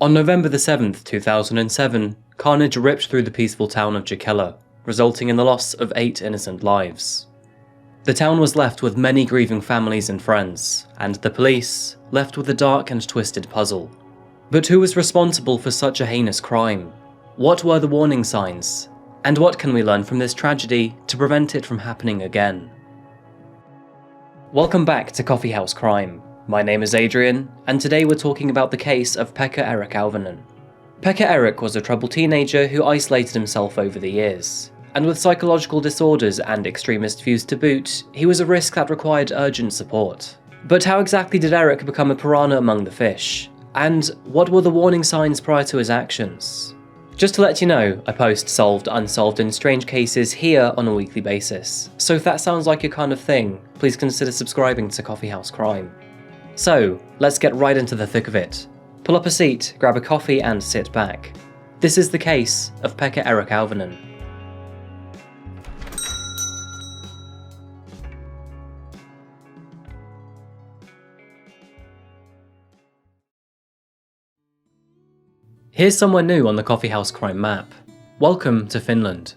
On November the 7th, 2007, carnage ripped through the peaceful town of Jokela, resulting in the loss of 8 innocent lives. The town was left with many grieving families and friends, and the police left with a dark and twisted puzzle. But who was responsible for such a heinous crime? What were the warning signs? And what can we learn from this tragedy to prevent it from happening again? Welcome back to Coffeehouse Crime. My name is Adrian, and today we're talking about the case of Pekka-Eric Auvinen. Pekka-Eric was a troubled teenager who isolated himself over the years, and with psychological disorders and extremist views to boot, he was a risk that required urgent support. But how exactly did Eric become a piranha among the fish? And what were the warning signs prior to his actions? Just to let you know, I post solved, unsolved and strange cases here on a weekly basis, so if that sounds like your kind of thing, please consider subscribing to Coffeehouse Crime. So, let's get right into the thick of it. Pull up a seat, grab a coffee and sit back. This is the case of Pekka-Eric Auvinen. Here's somewhere new on the Coffeehouse Crime map. Welcome to Finland.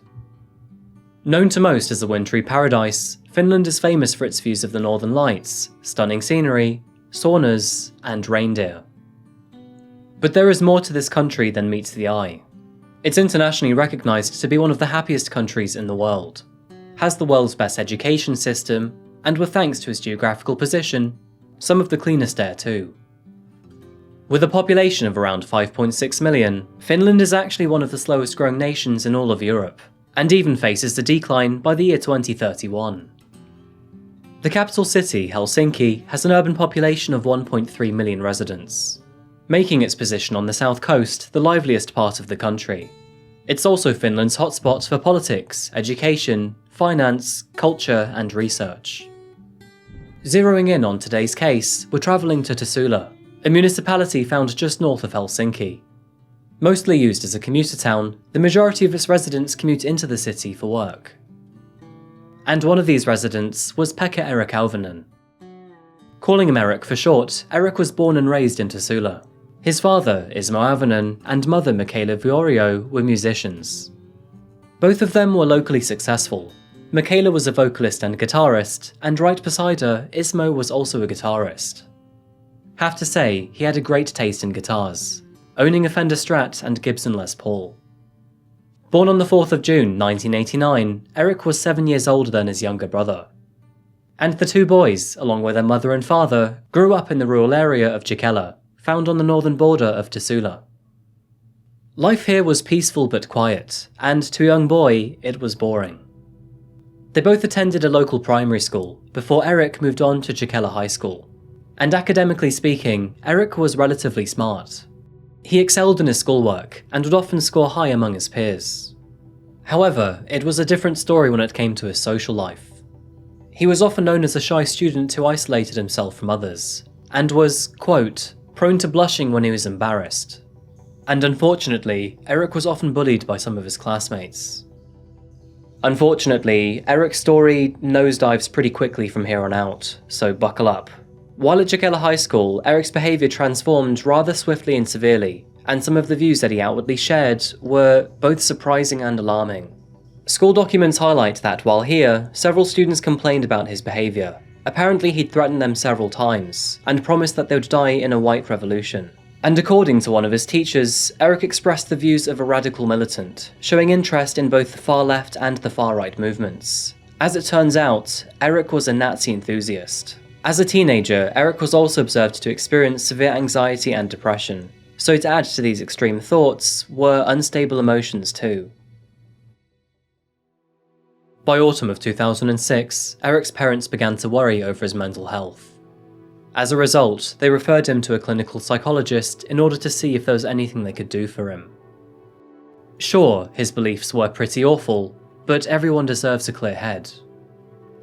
Known to most as a wintry paradise, Finland is famous for its views of the Northern Lights, stunning scenery, saunas, and reindeer. But there is more to this country than meets the eye. It's internationally recognised to be one of the happiest countries in the world, has the world's best education system, and with thanks to its geographical position, some of the cleanest air too. With a population of around 5.6 million, Finland is actually one of the slowest growing nations in all of Europe, and even faces a decline by the year 2031. The capital city, Helsinki, has an urban population of 1.3 million residents, making its position on the south coast the liveliest part of the country. It's also Finland's hotspot for politics, education, finance, culture and research. Zeroing in on today's case, we're travelling to Tuusula, a municipality found just north of Helsinki. Mostly used as a commuter town, the majority of its residents commute into the city for work. And one of these residents was Pekka-Eric Auvinen. Calling him Eric for short, Eric was born and raised in Tuusula. His father, Ismo Auvinen, and mother, Michaela Vuorio, were musicians. Both of them were locally successful. Michaela was a vocalist and guitarist, and right beside her, Ismo was also a guitarist. Have to say, he had a great taste in guitars, owning a Fender Strat and Gibson Les Paul. Born on the 4th of June 1989, Eric was 7 years older than his younger brother. And the two boys, along with their mother and father, grew up in the rural area of Jokela, found on the northern border of Tuusula. Life here was peaceful but quiet, and to a young boy, it was boring. They both attended a local primary school, before Eric moved on to Jokela High School. And academically speaking, Eric was relatively smart. He excelled in his schoolwork, and would often score high among his peers. However, it was a different story when it came to his social life. He was often known as a shy student who isolated himself from others, and was, quote, prone to blushing when he was embarrassed. And unfortunately, Eric was often bullied by some of his classmates. Unfortunately, Eric's story nosedives pretty quickly from here on out, so buckle up. While at Jokela High School, Eric's behaviour transformed rather swiftly and severely, and some of the views that he outwardly shared were both surprising and alarming. School documents highlight that while here, several students complained about his behaviour. Apparently he'd threatened them several times, and promised that they would die in a white revolution. And according to one of his teachers, Eric expressed the views of a radical militant, showing interest in both the far left and the far right movements. As it turns out, Eric was a Nazi enthusiast. As a teenager, Eric was also observed to experience severe anxiety and depression, so to add to these extreme thoughts were unstable emotions too. By autumn of 2006, Eric's parents began to worry over his mental health. As a result, they referred him to a clinical psychologist in order to see if there was anything they could do for him. Sure, his beliefs were pretty awful, but everyone deserves a clear head.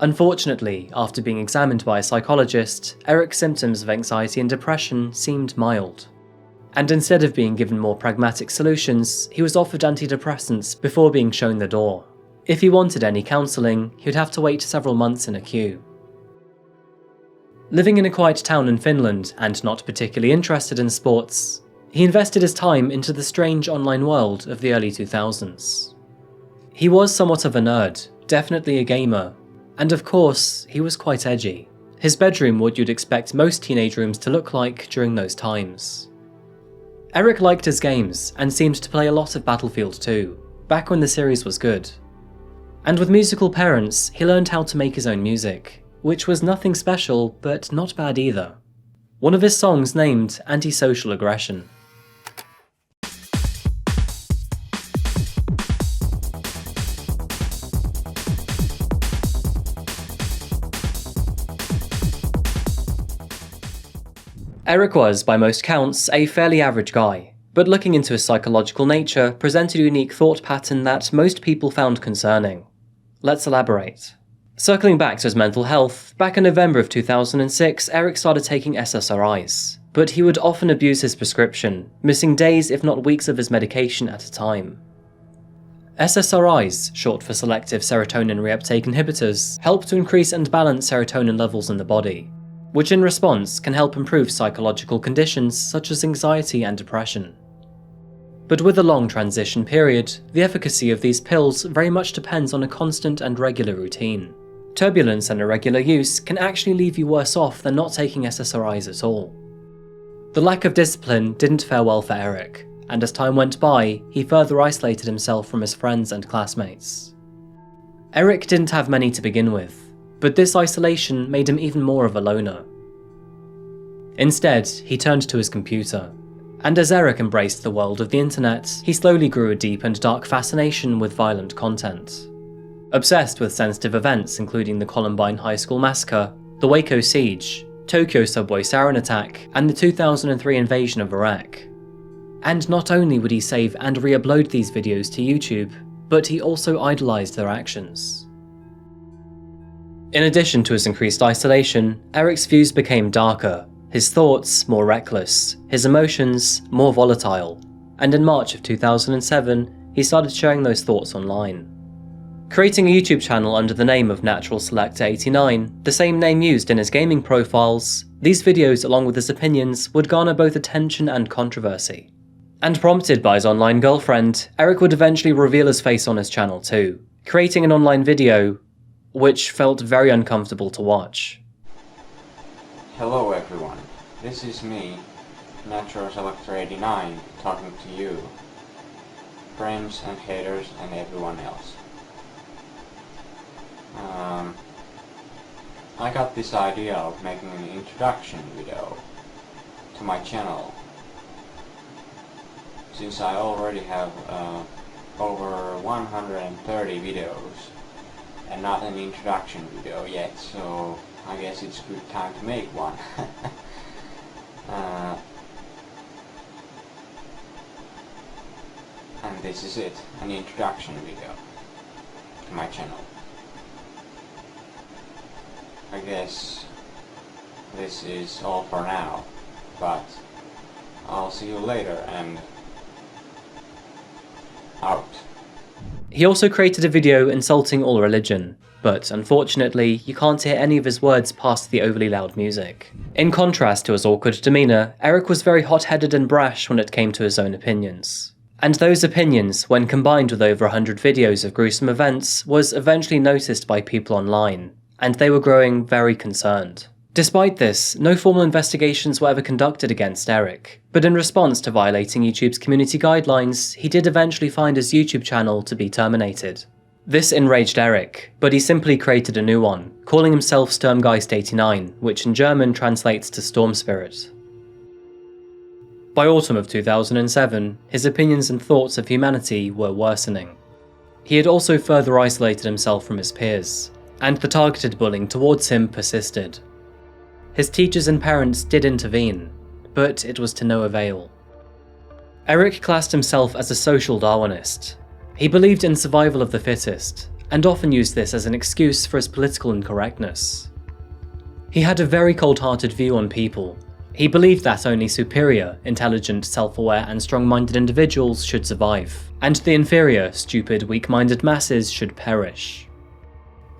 Unfortunately, after being examined by a psychologist, Eric's symptoms of anxiety and depression seemed mild. And instead of being given more pragmatic solutions, he was offered antidepressants before being shown the door. If he wanted any counselling, he would have to wait several months in a queue. Living in a quiet town in Finland and not particularly interested in sports, He invested his time into the strange online world of the early 2000s. He was somewhat of a nerd, definitely a gamer, and of course, he was quite edgy. His bedroom what you'd expect most teenage rooms to look like during those times. Eric liked his games and seemed to play a lot of Battlefield 2, back when the series was good. And with musical parents, he learned how to make his own music, which was nothing special, but not bad either. One of his songs named Antisocial Aggression. Eric was, by most counts, a fairly average guy, but looking into his psychological nature presented a unique thought pattern that most people found concerning. Let's elaborate. Circling back to his mental health, back in November of 2006, Eric started taking SSRIs, but he would often abuse his prescription, missing days if not weeks of his medication at a time. SSRIs, short for selective serotonin reuptake inhibitors, help to increase and balance serotonin levels in the body, which in response can help improve psychological conditions such as anxiety and depression. But with a long transition period, the efficacy of these pills very much depends on a constant and regular routine. Turbulence and irregular use can actually leave you worse off than not taking SSRIs at all. The lack of discipline didn't fare well for Eric, and as time went by, he further isolated himself from his friends and classmates. Eric didn't have many to begin with, but this isolation made him even more of a loner. Instead, he turned to his computer, and as Eric embraced the world of the internet, he slowly grew a deep and dark fascination with violent content. Obsessed with sensitive events including the Columbine High School massacre, the Waco siege, Tokyo subway sarin attack, and the 2003 invasion of Iraq. And not only would he save and re-upload these videos to YouTube, but he also idolized their actions. In addition to his increased isolation, Eric's views became darker, his thoughts more reckless, his emotions more volatile, and in March of 2007, he started sharing those thoughts online. Creating a YouTube channel under the name of Natural Selector 89, the same name used in his gaming profiles, these videos along with his opinions would garner both attention and controversy. And prompted by his online girlfriend, Eric would eventually reveal his face on his channel too, creating an online video which felt very uncomfortable to watch. Hello everyone, this is me, Natural Selector 89, talking to you, friends and haters and everyone else. I got this idea of making an introduction video to my channel, since I already have over 130 videos and not an introduction video yet, so I guess it's good time to make one. And this is it, an introduction video to my channel. I guess this is all for now, but I'll see you later and out. He also created a video insulting all religion, but unfortunately you can't hear any of his words past the overly loud music. In contrast to his awkward demeanour, Eric was very hot-headed and brash when it came to his own opinions. And those opinions, when combined with over 100 videos of gruesome events, was eventually noticed by people online, and they were growing very concerned. Despite this, no formal investigations were ever conducted against Eric, but in response to violating YouTube's community guidelines, he did eventually find his YouTube channel to be terminated. This enraged Eric, but he simply created a new one, calling himself Sturmgeist89, which in German translates to Storm Spirit. By autumn of 2007, his opinions and thoughts of humanity were worsening. He had also further isolated himself from his peers, and the targeted bullying towards him persisted. His teachers and parents did intervene, but it was to no avail. Eric classed himself as a social Darwinist. He believed in survival of the fittest, and often used this as an excuse for his political incorrectness. He had a very cold-hearted view on people. He believed that only superior, intelligent, self-aware and strong-minded individuals should survive, and the inferior, stupid, weak-minded masses should perish.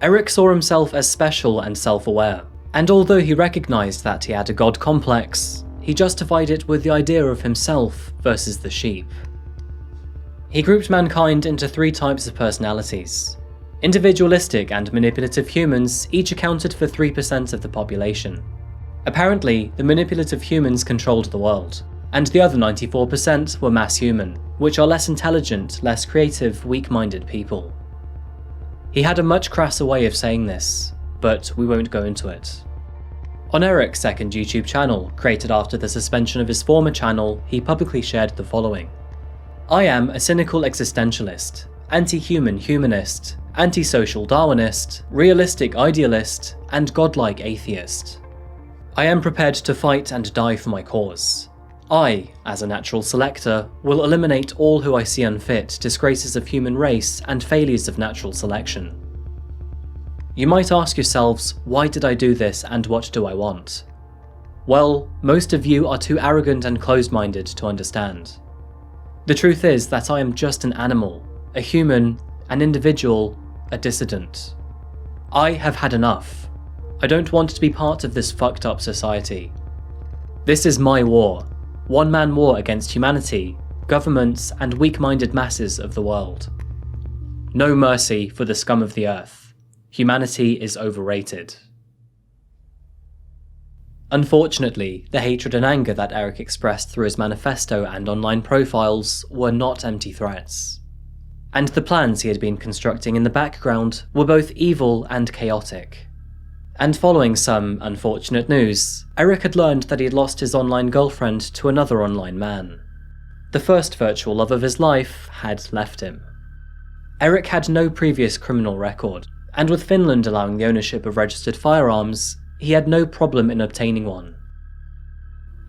Eric saw himself as special and self-aware, and although he recognized that he had a god complex, he justified it with the idea of himself versus the sheep. He grouped mankind into 3 types of personalities. Individualistic and manipulative humans each accounted for 3% of the population. Apparently, the manipulative humans controlled the world, and the other 94% were mass human, which are less intelligent, less creative, weak-minded people. He had a much crasser way of saying this, but we won't go into it. On Eric's second YouTube channel, created after the suspension of his former channel, he publicly shared the following. I am a cynical existentialist, anti-human humanist, anti-social Darwinist, realistic idealist, and godlike atheist. I am prepared to fight and die for my cause. I, as a natural selector, will eliminate all who I see unfit, disgraces of human race, and failures of natural selection. You might ask yourselves, why did I do this and what do I want? Well, most of you are too arrogant and closed-minded to understand. The truth is that I am just an animal, a human, an individual, a dissident. I have had enough. I don't want to be part of this fucked up society. This is my war. One-man war against humanity, governments, and weak-minded masses of the world. No mercy for the scum of the earth. Humanity is overrated. Unfortunately, the hatred and anger that Eric expressed through his manifesto and online profiles were not empty threats. And the plans he had been constructing in the background were both evil and chaotic. And following some unfortunate news, Eric had learned that he had lost his online girlfriend to another online man. The first virtual love of his life had left him. Eric had no previous criminal record, and with Finland allowing the ownership of registered firearms, he had no problem in obtaining one.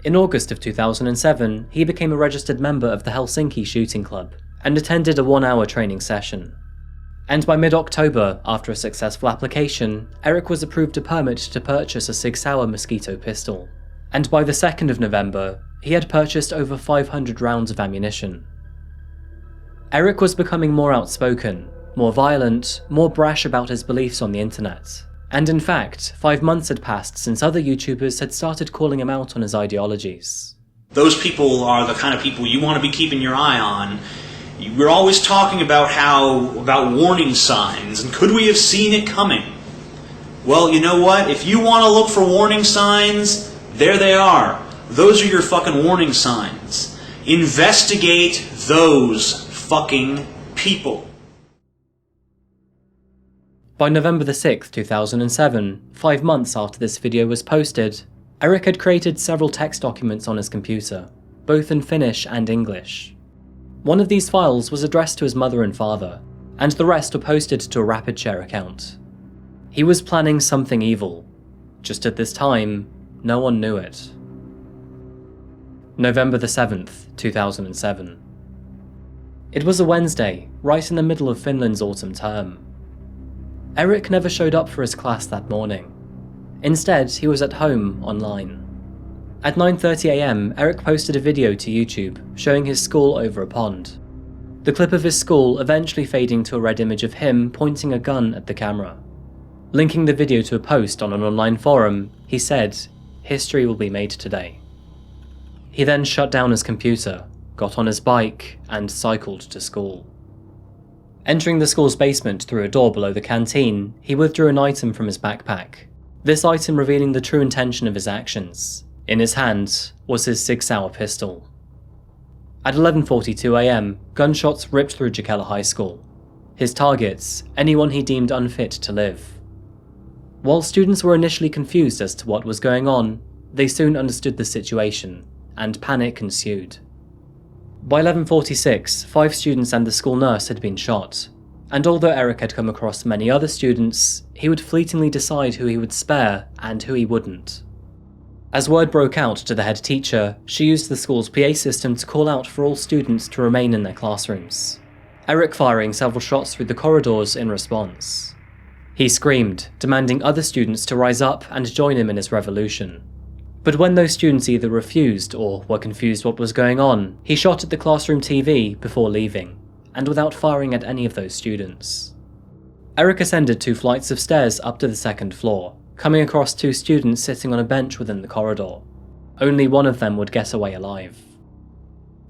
In August of 2007, he became a registered member of the Helsinki Shooting Club, and attended a 1-hour training session. And by mid-October, after a successful application, Eric was approved a permit to purchase a Sig Sauer Mosquito pistol. And by the 2nd of November, he had purchased over 500 rounds of ammunition. Eric was becoming more outspoken, more violent, more brash about his beliefs on the internet. And in fact, 5 months had passed since other YouTubers had started calling him out on his ideologies. Those people are the kind of people you want to be keeping your eye on. We're always talking about warning signs, and could we have seen it coming? Well, you know what? If you want to look for warning signs, there they are. Those are your fucking warning signs. Investigate those fucking people. By November the 6th, 2007, 5 months after this video was posted, Eric had created several text documents on his computer, both in Finnish and English. One of these files was addressed to his mother and father, and the rest were posted to a RapidShare account. He was planning something evil. Just at this time, no one knew it. November the 7th, 2007. It was a Wednesday, right in the middle of Finland's autumn term. Eric never showed up for his class that morning. Instead, he was at home online. At 9:30 AM, Eric posted a video to YouTube showing his school over a pond. The clip of his school eventually fading to a red image of him pointing a gun at the camera. Linking the video to a post on an online forum, he said, "History will be made today." He then shut down his computer, got on his bike, and cycled to school. Entering the school's basement through a door below the canteen, he withdrew an item from his backpack, this item revealing the true intention of his actions. In his hand was his Sig Sauer pistol. At 11:42 AM, gunshots ripped through Jokela High School. His targets, anyone he deemed unfit to live. While students were initially confused as to what was going on, they soon understood the situation, and panic ensued. By 11:46, 5 students and the school nurse had been shot, and although Eric had come across many other students, he would fleetingly decide who he would spare and who he wouldn't. As word broke out to the head teacher, she used the school's PA system to call out for all students to remain in their classrooms, Eric firing several shots through the corridors in response. He screamed, demanding other students to rise up and join him in his revolution. But when those students either refused or were confused what was going on, he shot at the classroom TV before leaving, and without firing at any of those students. Eric ascended 2 flights of stairs up to the 2nd floor, coming across 2 students sitting on a bench within the corridor. only one of them would get away alive.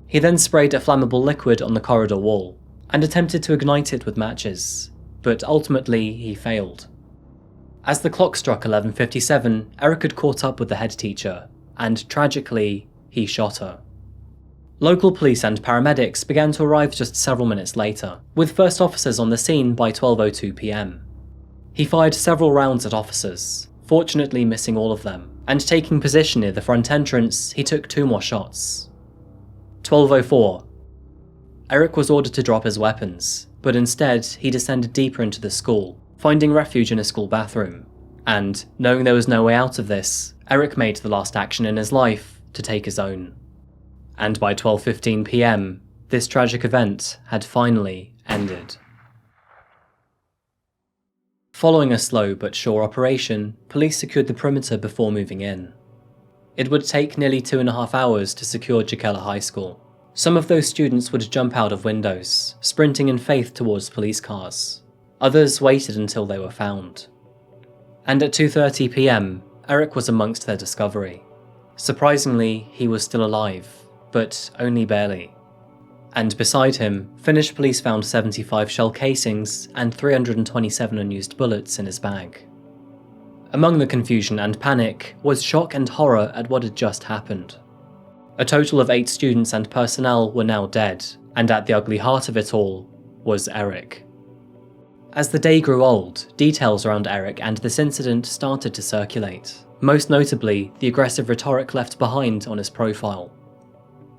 He then sprayed a flammable liquid on the corridor wall and attempted to ignite it with matches, but ultimately he failed. As the clock struck 11:57, Eric had caught up with the head teacher, and tragically, he shot her. Local police and paramedics began to arrive just several minutes later, with first officers on the scene by 12:02 PM. He fired several rounds at officers, fortunately missing all of them, and taking position near the front entrance, he took 2 more shots. 12:04. Eric was ordered to drop his weapons, but instead he descended deeper into the school, finding refuge in a school bathroom, and, knowing there was no way out of this, Eric made the last action in his life to take his own. And by 12:15 PM, this tragic event had finally ended. Following a slow but sure operation, police secured the perimeter before moving in. It would take nearly 2.5 hours to secure Jokela High School. Some of those students would jump out of windows, sprinting in faith towards police cars. Others waited until they were found. And at 2:30 PM, Eric was amongst their discovery. Surprisingly, he was still alive, but only barely. And beside him, Finnish police found 75 shell casings and 327 unused bullets in his bag. Among the confusion and panic was shock and horror at what had just happened. A total of 8 students and personnel were now dead, and at the ugly heart of it all was Eric. As the day grew old, details around Eric and this incident started to circulate, most notably the aggressive rhetoric left behind on his profile.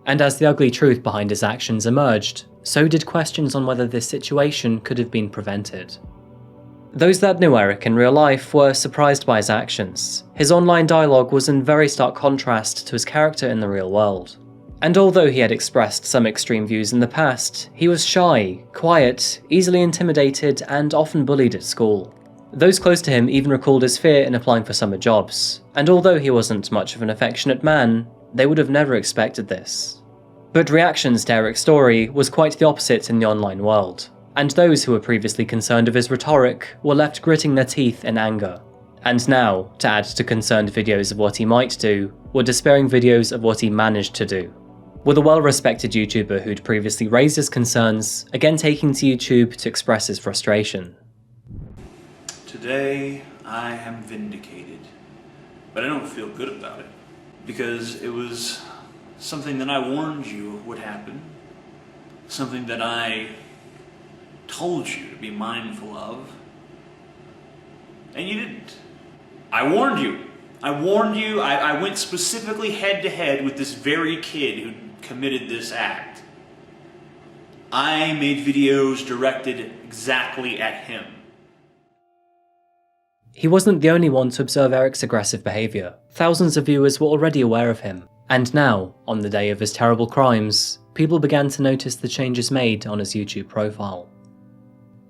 And as the ugly truth behind his actions emerged, so did questions on whether this situation could have been prevented. Those that knew Eric in real life were surprised by his actions. His online dialogue was in very stark contrast to his character in the real world. And although he had expressed some extreme views in the past, he was shy, quiet, easily intimidated, and often bullied at school. Those close to him even recalled his fear in applying for summer jobs, and although he wasn't much of an affectionate man, they would have never expected this. But reactions to Eric's story was quite the opposite in the online world, and those who were previously concerned of his rhetoric were left gritting their teeth in anger. And now, to add to concerned videos of what he might do, were despairing videos of what he managed to do. With a well-respected YouTuber who'd previously raised his concerns, again taking to YouTube to express his frustration. Today, I am vindicated, but I don't feel good about it, because it was something that I warned you would happen, something that I told you to be mindful of, and you didn't. I warned you. I went specifically head-to-head with this very kid who committed this act. I made videos directed exactly at him. He wasn't the only one to observe Eric's aggressive behaviour. Thousands of viewers were already aware of him, and now, on the day of his terrible crimes, people began to notice the changes made on his YouTube profile.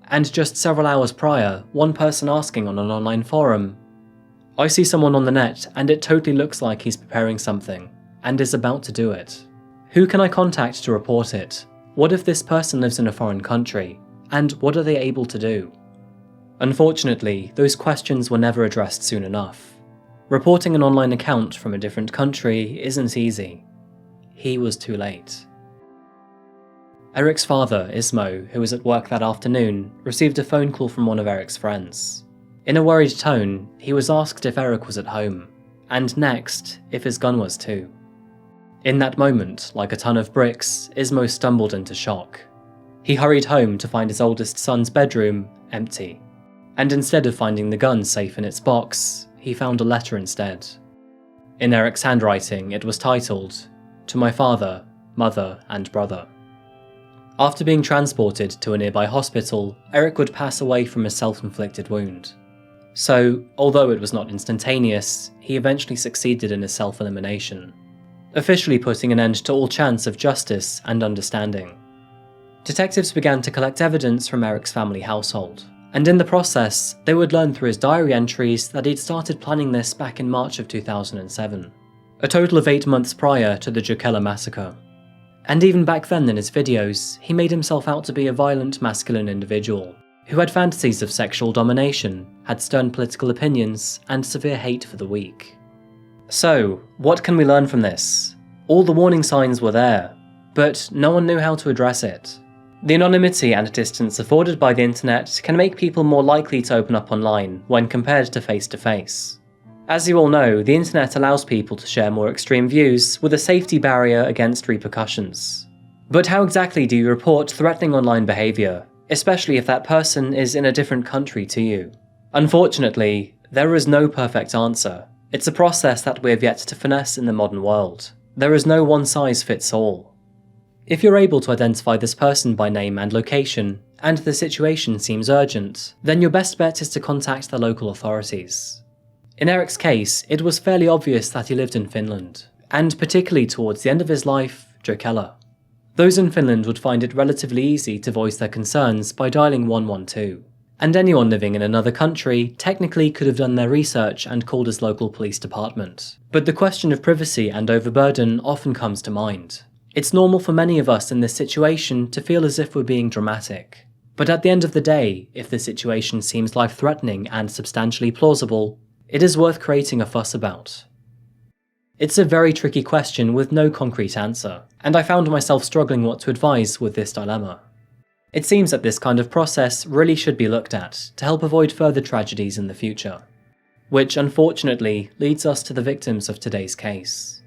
And just several hours prior, one person asking on an online forum, "I see someone on the net and it totally looks like he's preparing something, and is about to do it. Who can I contact to report it? What if this person lives in a foreign country? And what are they able to do?" Unfortunately, those questions were never addressed soon enough. Reporting an online account from a different country isn't easy. He was too late. Eric's father, Ismo, who was at work that afternoon, received a phone call from one of Eric's friends. In a worried tone, he was asked if Eric was at home, and next, if his gun was too. In that moment, like a ton of bricks, Ismo stumbled into shock. He hurried home to find his oldest son's bedroom empty, and instead of finding the gun safe in its box, he found a letter instead. In Eric's handwriting, it was titled, "To my father, mother, and brother." After being transported to a nearby hospital, Eric would pass away from a self-inflicted wound. So, although it was not instantaneous, he eventually succeeded in his self-elimination, officially putting an end to all chance of justice and understanding. Detectives began to collect evidence from Eric's family household, and in the process, they would learn through his diary entries that he'd started planning this back in March of 2007, a total of 8 months prior to the Jokela massacre. And even back then in his videos, he made himself out to be a violent masculine individual, who had fantasies of sexual domination, had stern political opinions, and severe hate for the weak. So, what can we learn from this? All the warning signs were there, but no one knew how to address it. The anonymity and distance afforded by the internet can make people more likely to open up online when compared to face-to-face. As you all know, the internet allows people to share more extreme views with a safety barrier against repercussions. But how exactly do you report threatening online behaviour, especially if that person is in a different country to you? Unfortunately, there is no perfect answer. It's a process that we have yet to finesse in the modern world. There is no one-size-fits-all. If you're able to identify this person by name and location, and the situation seems urgent, then your best bet is to contact the local authorities. In Eric's case, it was fairly obvious that he lived in Finland, and particularly towards the end of his life, Jokela. Those in Finland would find it relatively easy to voice their concerns by dialing 112. And anyone living in another country technically could have done their research and called his local police department. But the question of privacy and overburden often comes to mind. It's normal for many of us in this situation to feel as if we're being dramatic. But at the end of the day, if the situation seems life-threatening and substantially plausible, it is worth creating a fuss about. It's a very tricky question with no concrete answer, and I found myself struggling what to advise with this dilemma. It seems that this kind of process really should be looked at to help avoid further tragedies in the future. Which unfortunately leads us to the victims of today's case.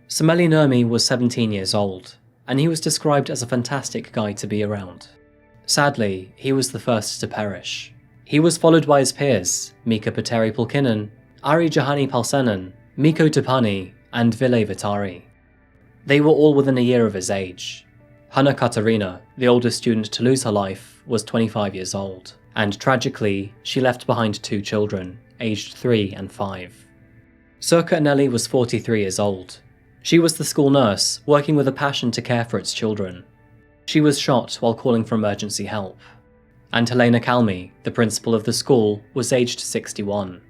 Someli Nurmi was 17 years old, and he was described as a fantastic guy to be around. Sadly, he was the first to perish. He was followed by his peers, Mika Petteri Pulkkinen, Ari Jahani Palsenan, Mikko Tapani, and Ville Vitari. They were all within a year of his age. Hanna Katarina, the oldest student to lose her life, was 25 years old, and tragically, she left behind 2 children, aged 3 and 5. Surka Anelli was 43 years old. She was the school nurse, working with a passion to care for its children. She was shot while calling for emergency help. And Helena Kalmi, the principal of the school, was aged 61.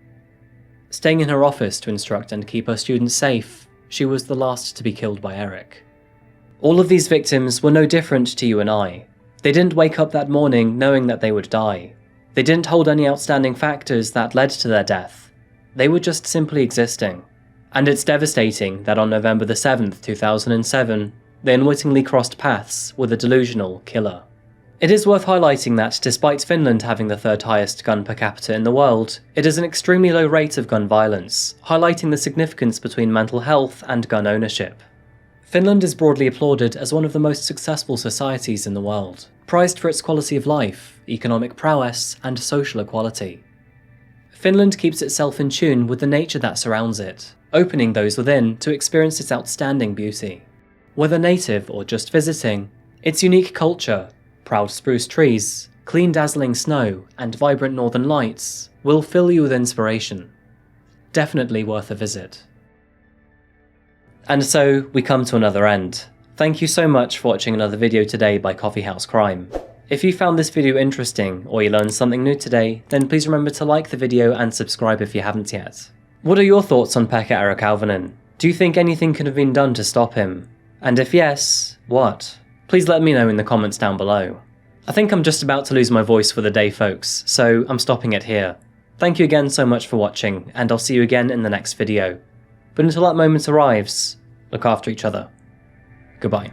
Staying in her office to instruct and keep her students safe, she was the last to be killed by Eric. All of these victims were no different to you and I. They didn't wake up that morning knowing that they would die. They didn't hold any outstanding factors that led to their death. They were just simply existing. And it's devastating that on November the 7th, 2007, they unwittingly crossed paths with a delusional killer. It is worth highlighting that despite Finland having the 3rd highest gun per capita in the world, it is an extremely low rate of gun violence, highlighting the significance between mental health and gun ownership. Finland is broadly applauded as one of the most successful societies in the world, prized for its quality of life, economic prowess, and social equality. Finland keeps itself in tune with the nature that surrounds it, opening those within to experience its outstanding beauty. Whether native or just visiting, its unique culture, proud spruce trees, clean dazzling snow, and vibrant northern lights will fill you with inspiration. Definitely worth a visit. And so, we come to another end. Thank you so much for watching another video today by Coffeehouse Crime. If you found this video interesting, or you learned something new today, then please remember to like the video and subscribe if you haven't yet. What are your thoughts on Pekka-Eric Auvinen? Do you think anything could have been done to stop him? And if yes, what? Please let me know in the comments down below. I think I'm just about to lose my voice for the day, folks, so I'm stopping it here. Thank you again so much for watching, and I'll see you again in the next video. But until that moment arrives, look after each other. Goodbye.